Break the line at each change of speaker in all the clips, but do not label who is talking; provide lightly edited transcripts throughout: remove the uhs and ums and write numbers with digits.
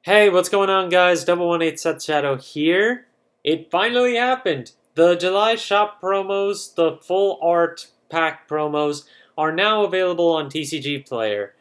Hey, what's going on, guys? 118 Set Shadow here. It finally happened. The July shop promos, the full art pack promos, are now available on TCG Player.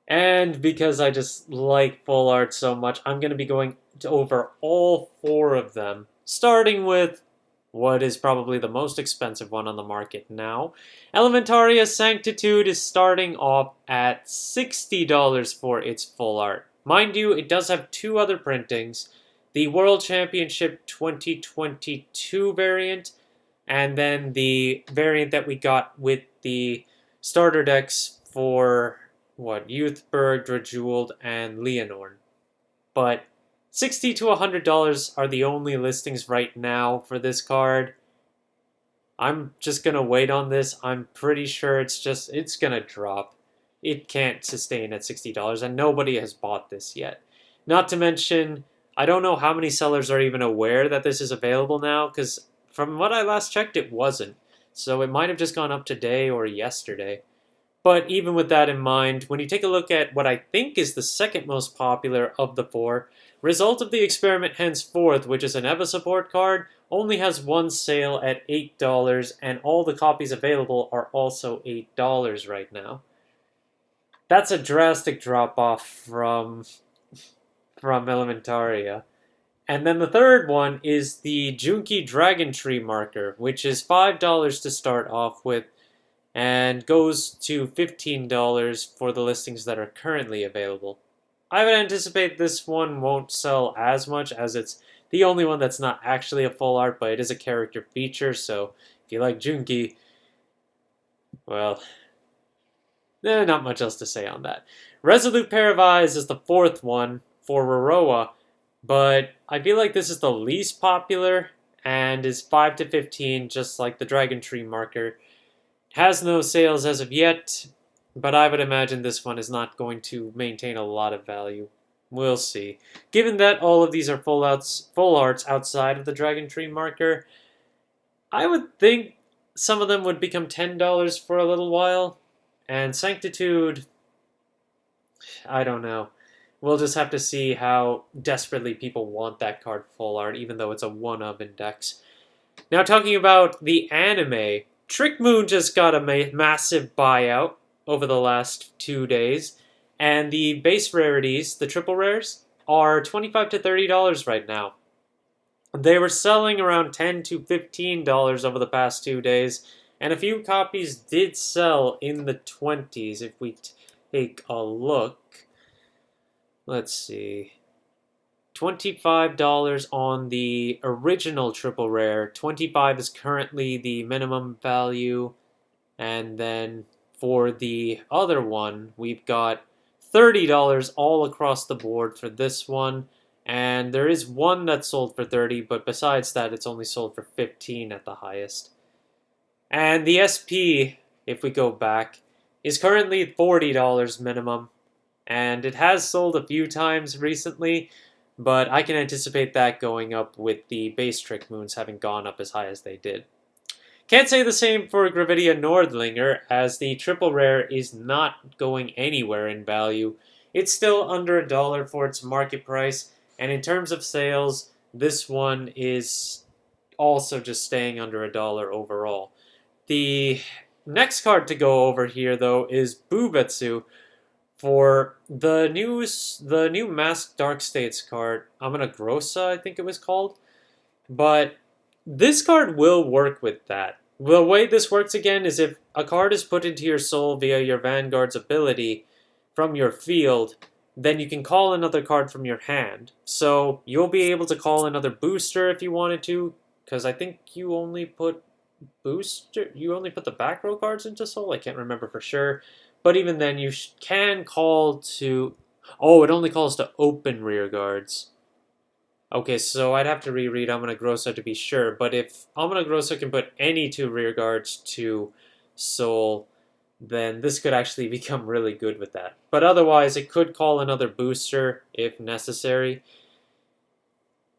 And because I just like full art so much, I'm going to be going over all four of them, starting with what is probably the most expensive one on the market now. Elementaria Sanctitude is starting off at $60 for its full art. Mind you, it does have two other printings, the World Championship 2022 variant, and then the variant that we got with the starter decks for Youthberg, Drajuled, and Leonorn. But $60 to $100 are the only listings right now for this card. I'm just gonna wait on this. I'm pretty sure it's gonna drop. It can't sustain at $60, and nobody has bought this yet. Not to mention, I don't know how many sellers are even aware that this is available now, because from what I last checked, it wasn't. So it might have just gone up today or yesterday. But even with that in mind, when you take a look at what I think is the second most popular of the four, Result of the Experiment Henceforth, which is an EVA support card, only has one sale at $8, and all the copies available are also $8 right now. That's a drastic drop off from Elementaria. And then the third one is the Junki Dragon Tree marker, which is $5 to start off with, and goes to $15 for the listings that are currently available. I would anticipate this one won't sell as much, as it's the only one that's not actually a full art, but it is a character feature, so if you like Junki, well, not much else to say on that. Resolute Pair of Eyes is the fourth one for Roroa, but I feel like this is the least popular and is 5 to 15, just like the Dragon Tree marker. Has no sales as of yet, but I would imagine this one is not going to maintain a lot of value. We'll see. Given that all of these are full arts outside of the Dragon Tree marker, I would think some of them would become $10 for a little while. And Sanctitude, I don't know. We'll just have to see how desperately people want that card full art, even though it's a one-of index. Now, talking about the anime, Trick Moon just got a massive buyout over the last 2 days, and the base rarities, the triple rares, are $25 to $30 right now. They were selling around $10 to $15 over the past 2 days, and a few copies did sell in the 20s. If we take a look, let's see. $25 on the original triple rare. 25 is currently the minimum value. And then for the other one, we've got $30 all across the board for this one. And there is one that's sold for 30, but besides that, it's only sold for 15 at the highest. And the SP, if we go back, is currently $40 minimum. And it has sold a few times recently, but I can anticipate that going up with the base Trick Moons having gone up as high as they did. Can't say the same for Gravidia Nordlinger, as the triple rare is not going anywhere in value. It's still under $1 for its market price, and in terms of sales, this one is also just staying under $1 overall. The next card to go over here, though, is Bubetsu, for the new Masked Dark States card. Amanagrosa, I think it was called. But this card will work with that. The way this works again is if a card is put into your soul via your Vanguard's ability from your field, then you can call another card from your hand. So you'll be able to call another booster if you wanted to, because I think you only put the back row cards into soul. I can't remember for sure. But even then, you can call to... Oh, it only calls to open rear guards. Okay, so I'd have to reread Amanagrosa to be sure, but if Amanagrosa can put any two rear guards to Soul, then this could actually become really good with that. But otherwise, it could call another booster if necessary.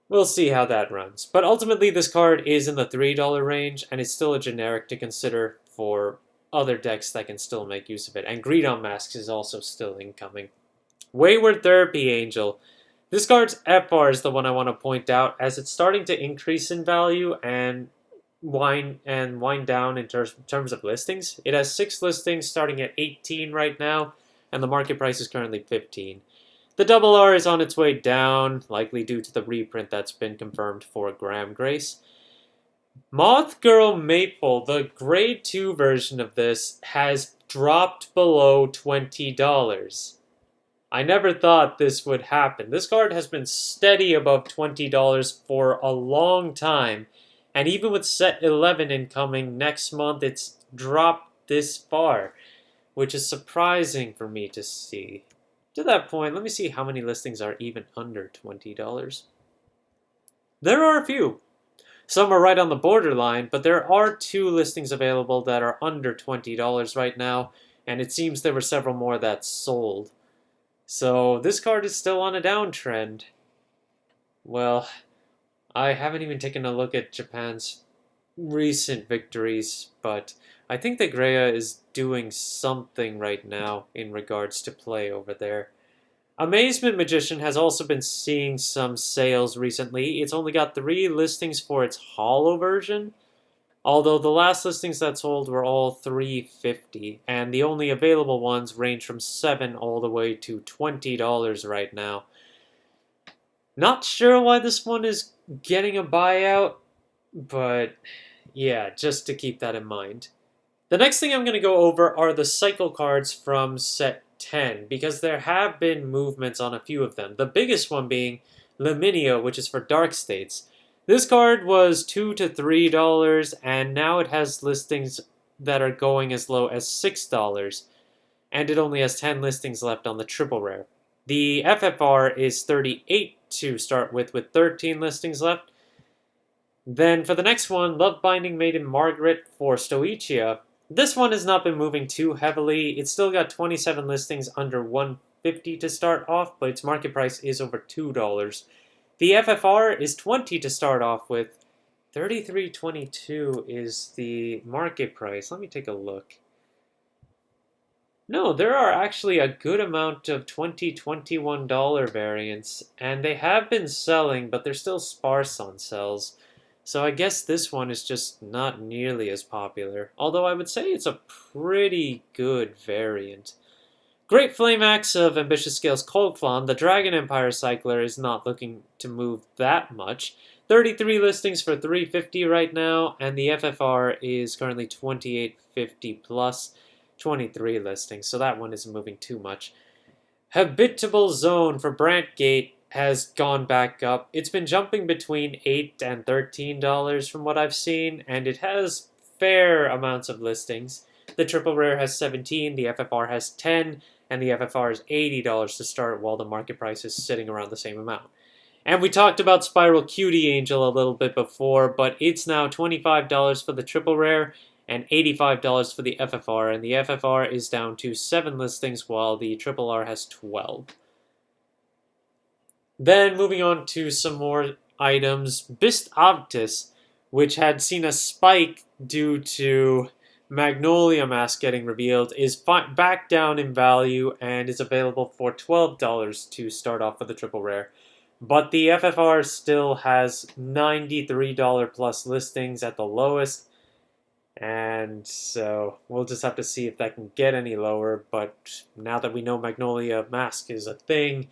We'll see how that runs. But ultimately, this card is in the $3 range, and it's still a generic to consider for other decks that can still make use of it. And Greed on Masks is also still incoming. Wayward Therapy Angel. This card's FR is the one I want to point out, as it's starting to increase in value and wind down in terms of listings. It has 6 listings starting at 18 right now, and the market price is currently 15. The double R is on its way down, likely due to the reprint that's been confirmed for Graham Grace. Moth Girl Maple, the grade 2 version of this, has dropped below $20. I never thought this would happen. This card has been steady above $20 for a long time, and even with set 11 incoming next month, it's dropped this far, which is surprising for me to see. To that point, let me see how many listings are even under $20. There are a few. Some are right on the borderline, but there are 2 listings available that are under $20 right now, and it seems there were several more that sold. So this card is still on a downtrend. Well, I haven't even taken a look at Japan's recent victories, but I think the Greya is doing something right now in regards to play over there. Amazement Magician has also been seeing some sales recently. It's only got 3 listings for its holo version, although the last listings that sold were all $350, and the only available ones range from $7 all the way to $20 right now. Not sure why this one is getting a buyout, but yeah, just to keep that in mind. The next thing I'm going to go over are the cycle cards from set 10, because there have been movements on a few of them. The biggest one being Luminio, which is for Dark States. This card was $2 to $3, and now it has listings that are going as low as $6, and it only has 10 listings left on the triple rare. The FFR is 38 to start with 13 listings left. Then for the next one, Love Binding Maiden Margaret for Stoichia. This one has not been moving too heavily. It's still got 27 listings under $150 to start off, but its market price is over $2. The FFR is 20 to start off with. 33.22 is the market price. Let me take a look. No, there are actually a good amount of $20, $21 variants, and they have been selling, but they're still sparse on sells. So I guess this one is just not nearly as popular, although I would say it's a pretty good variant. Great Flame Axe of Ambitious Scales Coldflawn, the Dragon Empire Cycler is not looking to move that much. 33 listings for $350 right now, and the FFR is currently $28.50 plus 23 listings, so that one isn't moving too much. Habitable Zone for Brantgate has gone back up. It's been jumping between $8 and $13 from what I've seen, and it has fair amounts of listings. The triple rare has 17, the FFR has 10, and the FFR is $80 to start, while the market price is sitting around the same amount. And we talked about Spiral Cutie Angel a little bit before, but it's now $25 for the triple rare and $85 for the FFR, and the FFR is down to 7 listings, while the triple R has 12. Then moving on to some more items, Bist Optis, which had seen a spike due to Magnolia Mask getting revealed, is back down in value and is available for $12 to start off for the triple rare. But the FFR still has $93 plus listings at the lowest, and so we'll just have to see if that can get any lower. But now that we know Magnolia Mask is a thing,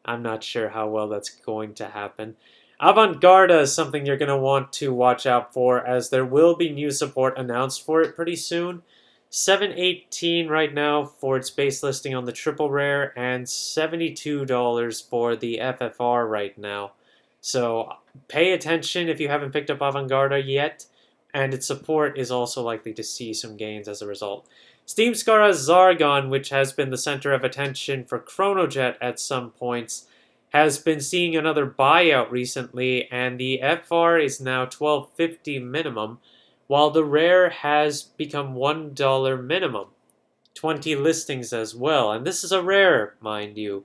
I'm not sure how well that's going to happen. Avant-Garde is something you're going to want to watch out for, as there will be new support announced for it pretty soon. $7.18 right now for its base listing on the triple rare, and $72 for the FFR right now. So pay attention if you haven't picked up Avant-Garde yet, and its support is also likely to see some gains as a result. Steam Scara's Zargon, which has been the center of attention for Chronojet at some points, has been seeing another buyout recently, and the FR is now $12.50 minimum, while the rare has become $1 minimum. 20 listings as well, and this is a rare, mind you.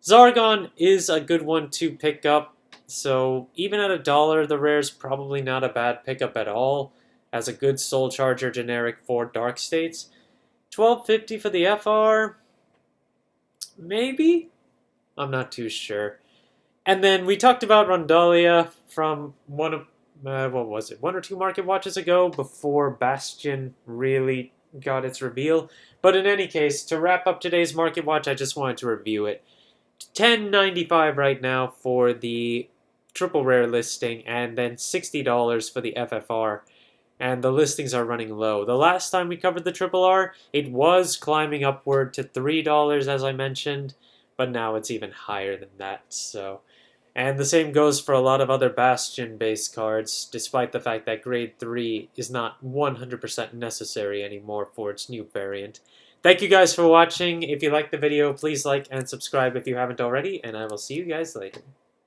Zargon is a good one to pick up, so even at $1, the rare is probably not a bad pickup at all, as a good Soul Charger generic for Dark States. $12.50 for the FR? Maybe? I'm not too sure. And then we talked about Rondalia from one of, what was it, one or two market watches ago before Bastion really got its reveal. But in any case, to wrap up today's market watch, I just wanted to review it. 10.95 right now for the triple rare listing, and then $60 for the FFR. And the listings are running low. The last time we covered the triple R, it was climbing upward to $3, as I mentioned, but now it's even higher than that. So, and the same goes for a lot of other Bastion-based cards, despite the fact that Grade 3 is not 100% necessary anymore for its new variant. Thank you guys for watching. If you liked the video, please like and subscribe if you haven't already, and I will see you guys later.